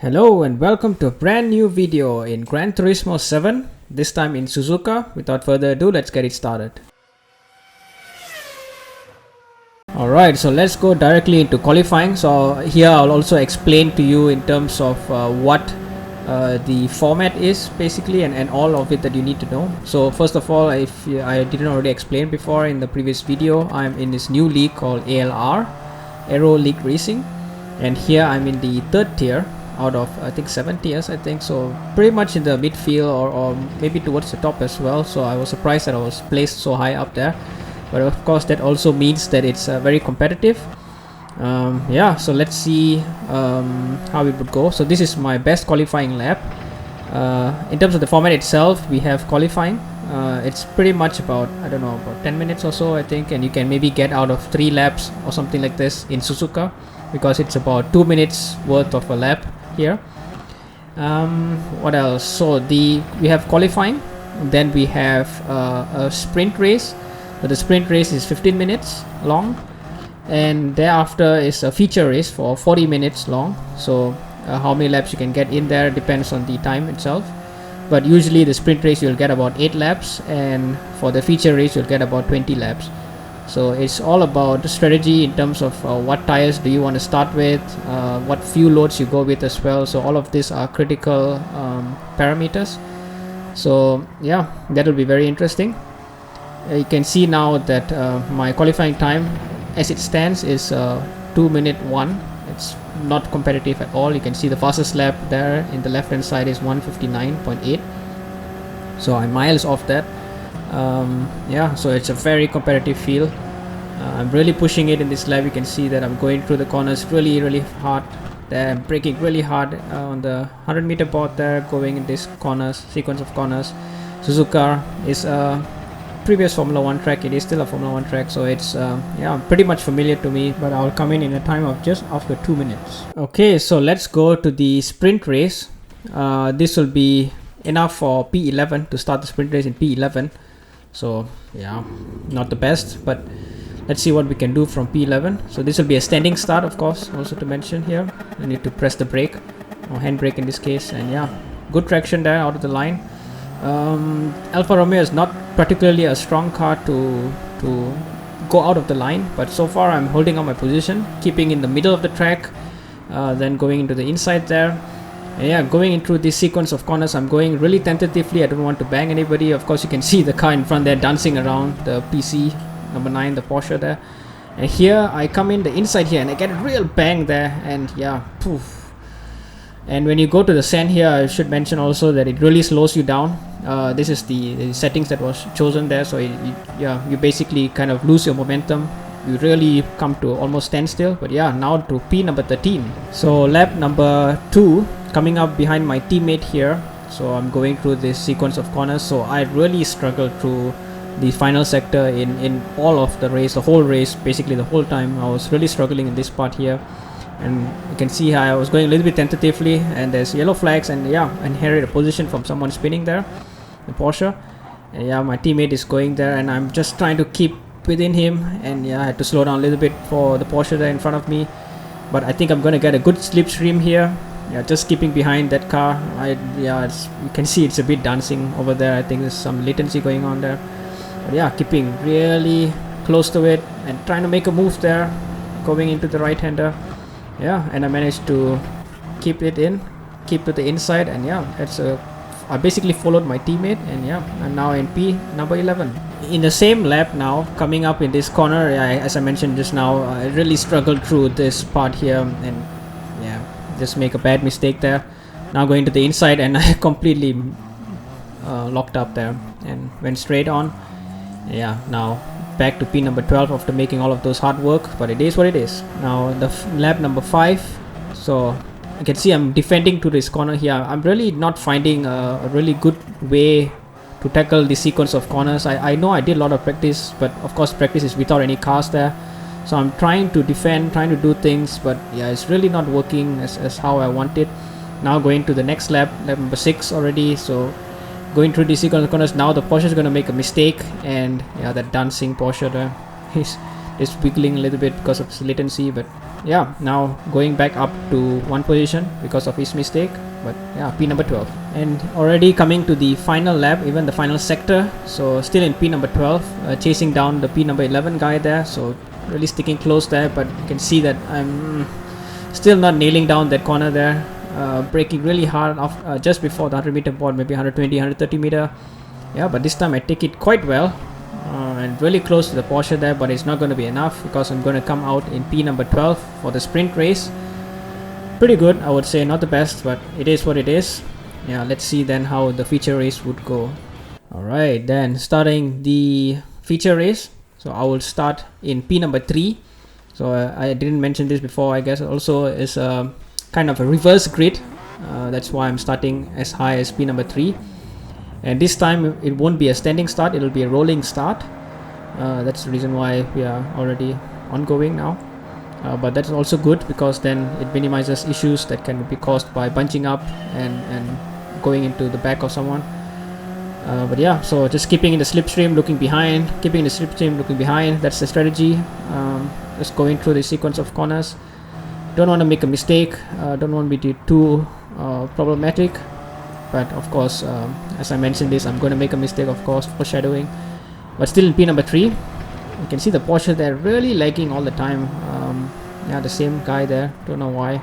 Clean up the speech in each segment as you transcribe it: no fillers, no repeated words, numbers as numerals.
Hello and welcome to a brand new video in Gran Turismo 7, this time in Suzuka. Without further ado, let's get it started. Alright, so let's go directly into qualifying. So here I'll also explain to you in terms of what the format is basically and all of it that you need to know. So first of all, if I didn't already explain before in the previous video, I'm in this new league called ALR, Aero League Racing, and here I'm in the third tier out of I think 7 tiers, I think, so pretty much in the midfield or maybe towards the top as well. So I was surprised that I was placed so high up there, but of course that also means that it's very competitive. Yeah, so let's see how it would go. So this is my best qualifying lap. In terms of the format itself, we have qualifying. It's pretty much about, I don't know, about 10 minutes or so I think, and you can maybe get out of 3 laps or something like this in Suzuka, because it's about 2 minutes worth of a lap here. What else? So we have qualifying, then we have a sprint race. So the sprint race is 15 minutes long, and thereafter is a feature race for 40 minutes long. So how many laps you can get in there depends on the time itself, but usually the sprint race you'll get about 8 laps, and for the feature race you'll get about 20 laps. So it's all about strategy in terms of what tires do you want to start with, what fuel loads you go with as well. So all of these are critical parameters. So yeah, that will be very interesting. You can see now that my qualifying time as it stands is 2 minute 1. It's not competitive at all. You can see the fastest lap there in the left hand side is 159.8, so I'm miles off that. Yeah, so it's a very competitive field. I'm really pushing it in this lap. You can see that I'm going through the corners really hard there. I'm braking really hard on the 100-meter board there, going in this sequence of corners. Suzuka is a previous Formula 1 track. It is still a Formula 1 track, so it's yeah, pretty much familiar to me, but I'll come in a time of just after 2 minutes. Okay, so let's go to the sprint race. This will be enough for P11 to start the sprint race in P11. So yeah, not the best, but let's see what we can do from P11. So this will be a standing start, of course, also to mention here. You need to press the brake, or hand brake in this case, and yeah, good traction there out of the line. Alfa Romeo is not particularly a strong car to go out of the line, but so far I'm holding on my position, keeping in the middle of the track, then going into the inside there. And yeah, going into this sequence of corners, I'm going really tentatively. I don't want to bang anybody. Of course, you can see the car in front there dancing around, the PC number 9, the Porsche there. And here I come in the inside here and I get a real bang there, and yeah, poof. And when you go to the sand here, I should mention also that it really slows you down. This is the settings that was chosen there, so you basically kind of lose your momentum. You really come to almost standstill. But yeah, now to P number 13. So lap number 2, coming up behind my teammate here. So I'm going through this sequence of corners. So I really struggled through the final sector in all of the race, the whole race, basically the whole time. I was really struggling in this part here, and you can see how I was going a little bit tentatively, and there's yellow flags, and yeah, I inherited a position from someone spinning there, the Porsche. And yeah, my teammate is going there, and I'm just trying to keep within him, and yeah, I had to slow down a little bit for the Porsche there in front of me, but I think I'm gonna get a good slipstream here. Yeah, just keeping behind that car. You can see it's a bit dancing over there. I think there's some latency going on there, but yeah, keeping really close to it and trying to make a move there, going into the right hander. Yeah, and I managed to keep to the inside, and yeah, I basically followed my teammate, and yeah, I'm now in P number 11. In the same lap now, coming up in this corner, as I mentioned just now, I really struggled through this part here, and yeah, just make a bad mistake there. Now going to the inside, and I completely locked up there and went straight on. Yeah, now back to P number 12 after making all of those hard work, but it is what it is. Now the lap number 5. So you can see I'm defending to this corner here. I'm really not finding a really good way to tackle the sequence of corners. I know I did a lot of practice, but of course practice is without any cars there. So I'm trying to defend, trying to do things, but yeah, it's really not working as how I want it. Now going to the next lap number 6 already. So going through the sequence of corners, now the Porsche is going to make a mistake, and yeah, that dancing Porsche there, he's it's wiggling a little bit because of his latency. But yeah, now going back up to one position because of his mistake. But yeah, P number 12, and already coming to the final lap, even the final sector. So still in P number 12, chasing down the P number 11 guy there. So really sticking close there, but you can see that I'm still not nailing down that corner there. Braking really hard off just before the 100-meter board, maybe 120, 130 meter. Yeah, but this time I take it quite well, and really close to the Porsche there, but it's not going to be enough because I'm going to come out in P number 12 for the sprint race. Pretty good, I would say, not the best, but it is what it is. Yeah, let's see then how the feature race would go. Alright, then starting the feature race. So I will start in P number 3. So I didn't mention this before, I guess. Also is a kind of a reverse grid. That's why I'm starting as high as P number 3. And this time it won't be a standing start, it will be a rolling start. That's the reason why we are already ongoing now. But that's also good because then it minimizes issues that can be caused by bunching up and going into the back of someone. But yeah, so just keeping in the slipstream, looking behind, keeping in the slipstream, looking behind. That's the strategy. Just going through the sequence of corners. Don't want to make a mistake. Don't want to be too problematic. But of course, as I mentioned this, I'm going to make a mistake, of course, foreshadowing. But still in P number 3. You can see the Porsche there really lagging all the time. Yeah, the same guy there, don't know why.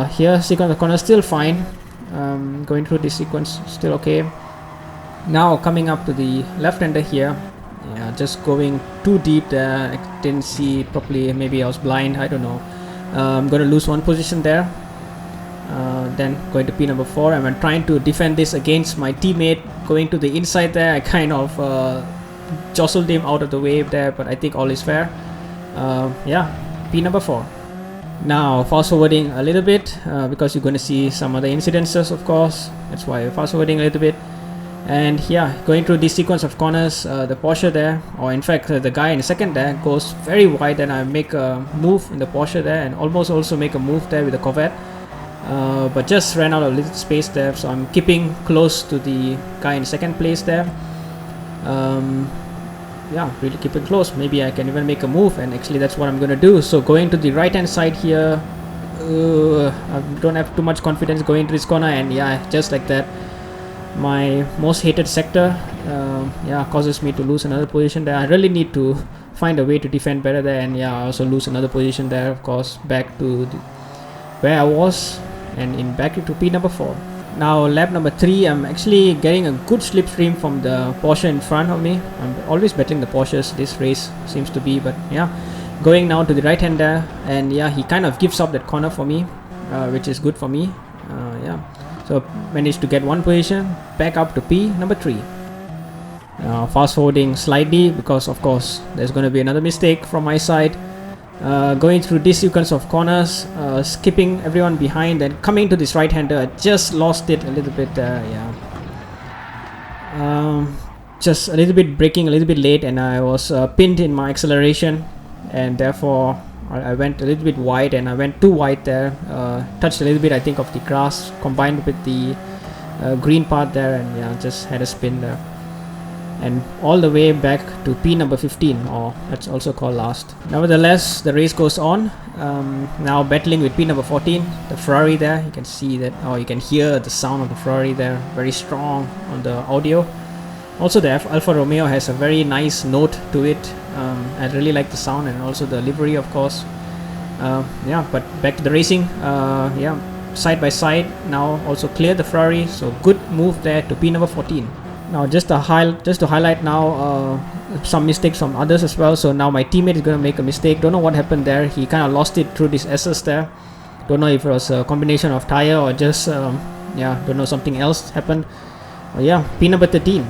Here, sequence of corners still fine. Going through this sequence, still okay. Now coming up to the left-hander here. Yeah, just going too deep there. I didn't see it properly. Maybe I was blind, I don't know. I'm going to lose one position there. Then going to P number 4, and I'm trying to defend this against my teammate going to the inside there. I kind of jostled him out of the way there, but I think all is fair. Yeah, P number 4. Now fast forwarding a little bit because you're going to see some other incidences, of course. That's why fast forwarding a little bit. And yeah, going through this sequence of corners, the Porsche there, or in fact the guy in the second there, goes very wide, and I make a move in the Porsche there, and almost also make a move there with the Corvette. But just ran out of little space there, so I'm keeping close to the guy in second place there. Yeah, really keeping close. Maybe I can even make a move, and actually that's what I'm gonna do. So going to the right hand side here, I don't have too much confidence going into this corner, and yeah, just like that, my most hated sector yeah, causes me to lose another position there. I really need to find a way to defend better there, and yeah, I also lose another position there, of course, back to where I was, and in back to P number 4. Now lap number 3, I'm actually getting a good slipstream from the Porsche in front of me. I'm always betting the Porsches this race, seems to be, but yeah, going now to the right hander, and yeah, he kind of gives up that corner for me, which is good for me. Yeah, so managed to get one position, back up to P number 3. Fast forwarding slightly because of course there's going to be another mistake from my side. Going through this sequence of corners, skipping everyone behind, and coming to this right hander. I just lost it a little bit there. Yeah, just a little bit braking a little bit late, and I was pinned in my acceleration, and therefore I went a little bit wide, and I went too wide there. Touched a little bit, I think, of the grass combined with the green part there, and yeah, just had a spin there. And all the way back to P number 15, or that's also called last. Nevertheless, the race goes on. Now battling with P number 14, the Ferrari there. You can see that, or you can hear the sound of the Ferrari there, very strong on the audio. Also the Alfa Romeo has a very nice note to it. I really like the sound, and also the livery, of course. Yeah, but back to the racing. Yeah, side by side now also clear the Ferrari, so good move there to P number 14. Now just to highlight now some mistakes from others as well. So now my teammate is going to make a mistake. Don't know what happened there. He kind of lost it through this SS there. Don't know if it was a combination of tire or just yeah, don't know, something else happened. Yeah, P number 13.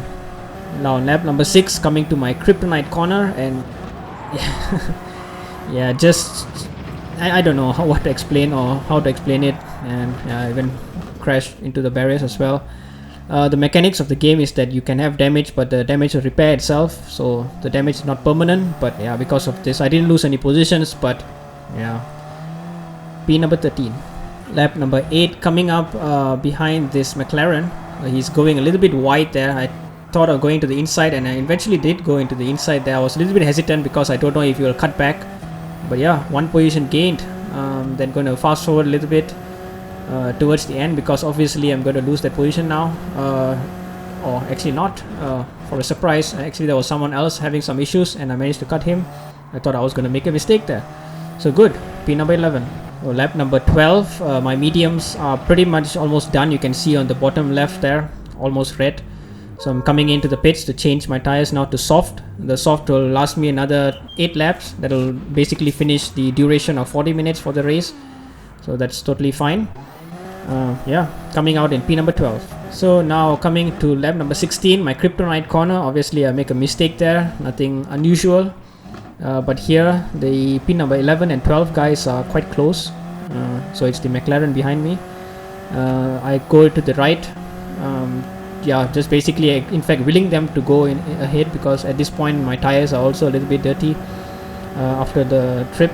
Now lap number 6, coming to my kryptonite corner, and yeah, just I don't know what to explain or how to explain it, and I even crashed into the barriers as well. The mechanics of the game is that you can have damage, but the damage will repair itself, so the damage is not permanent. But yeah, because of this I didn't lose any positions, but yeah, P number 13. Lap number 8, coming up behind this McLaren. He's going a little bit wide there. I thought of going to the inside, and I eventually did go into the inside there. I was a little bit hesitant because I don't know if you will cut back, but yeah, 1 position gained. Then going to fast forward a little bit towards the end, because obviously I'm going to lose that position now, or actually not, for a surprise. Actually there was someone else having some issues and I managed to cut him. I thought I was going to make a mistake there. So good. P number 11. Lap number 12. My mediums are pretty much almost done. You can see on the bottom left there, almost red. So I'm coming into the pits to change my tires now to soft. The soft will last me another 8 laps. That will basically finish the duration of 40 minutes for the race. So that's totally fine. Yeah, coming out in P number 12. So now coming to lap number 16, my kryptonite corner. Obviously I make a mistake there, nothing unusual. But here the P number 11 and 12 guys are quite close. So it's the McLaren behind me. I go to the right. Yeah, just basically in fact willing them to go ahead, because at this point my tires are also a little bit dirty after the trip.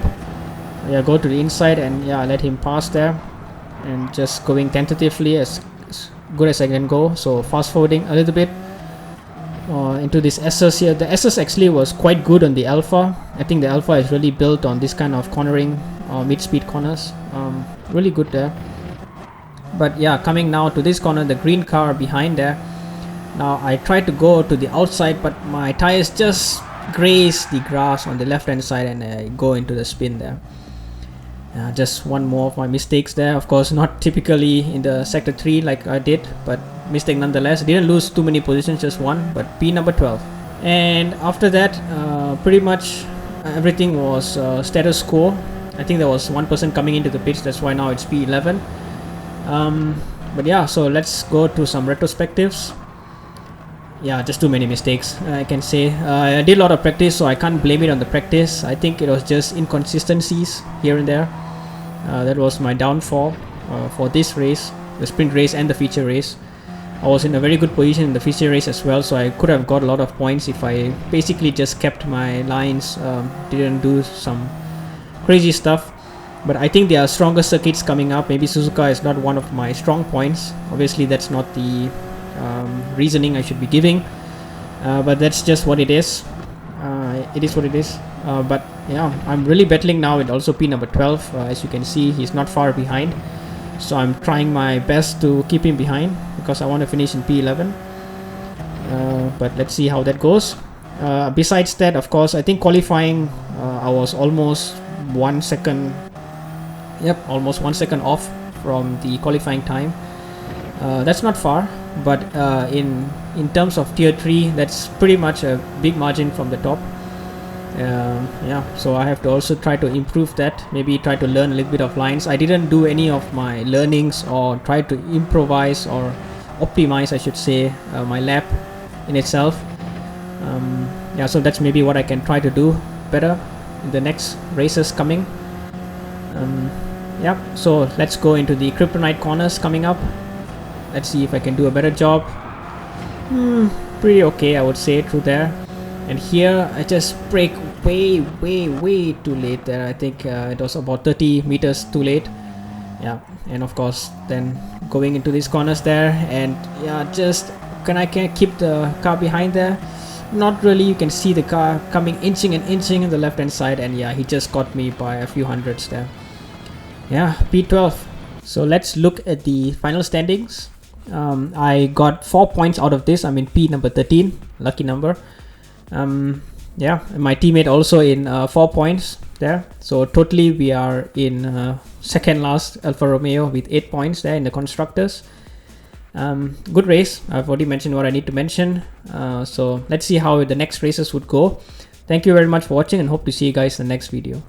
Yeah, go to the inside and yeah, let him pass there, and just going tentatively as good as I can go. So fast forwarding a little bit into this SS here. The SS actually was quite good on the Alpha. I think the Alpha is really built on this kind of cornering, mid-speed corners. Really good there. But yeah, coming now to this corner, the green car behind there. Now I tried to go to the outside, but my tires just graze the grass on the left hand side and I go into the spin there. Just one more of my mistakes there. Of course, not typically in the sector 3 like I did, but mistake nonetheless. Didn't lose too many positions, just one, but P number 12. And after that, pretty much everything was status quo. I think there was one person coming into the pits, that's why now it's P11. But yeah, so let's go to some retrospectives. Yeah, just too many mistakes, I can say. I did a lot of practice, so I can't blame it on the practice. I think it was just inconsistencies here and there. That was my downfall for this race, the sprint race and the feature race. I was in a very good position in the feature race as well, so I could have got a lot of points if I basically just kept my lines, didn't do some crazy stuff. But I think there are stronger circuits coming up. Maybe Suzuka is not one of my strong points. Obviously that's not the reasoning I should be giving, but that's just what it is. It is what it is. But yeah, I'm really battling now with also P number 12. As you can see, he's not far behind, so I'm trying my best to keep him behind because I want to finish in P11. But let's see how that goes. Besides that, of course, I think qualifying I was almost 1 second, almost 1 second off from the qualifying time. That's not far, but in terms of tier 3, that's pretty much a big margin from the top. Yeah, so I have to also try to improve that, maybe try to learn a little bit of lines. I didn't do any of my learnings or try to improvise or optimize, I should say, my lap in itself. Yeah, so that's maybe what I can try to do better in the next races coming. Yeah, so let's go into the kryptonite corners coming up. Let's see if I can do a better job. Pretty okay, I would say, through there. And here I just brake way too late there. I think it was about 30 meters too late. Yeah, and of course then going into these corners there, and yeah, just can I keep the car behind there? Not really. You can see the car coming inching on the left hand side, and yeah, he just got me by a few hundreds there. Yeah, P12. So let's look at the final standings. I got 4 points out of this. I'm in P number 13, lucky number. Yeah, and my teammate also in 4 points there. So totally we are in second last Alfa Romeo with 8 points there in the constructors. Good race. I've already mentioned what I need to mention. So let's see how the next races would go. Thank you very much for watching and hope to see you guys in the next video.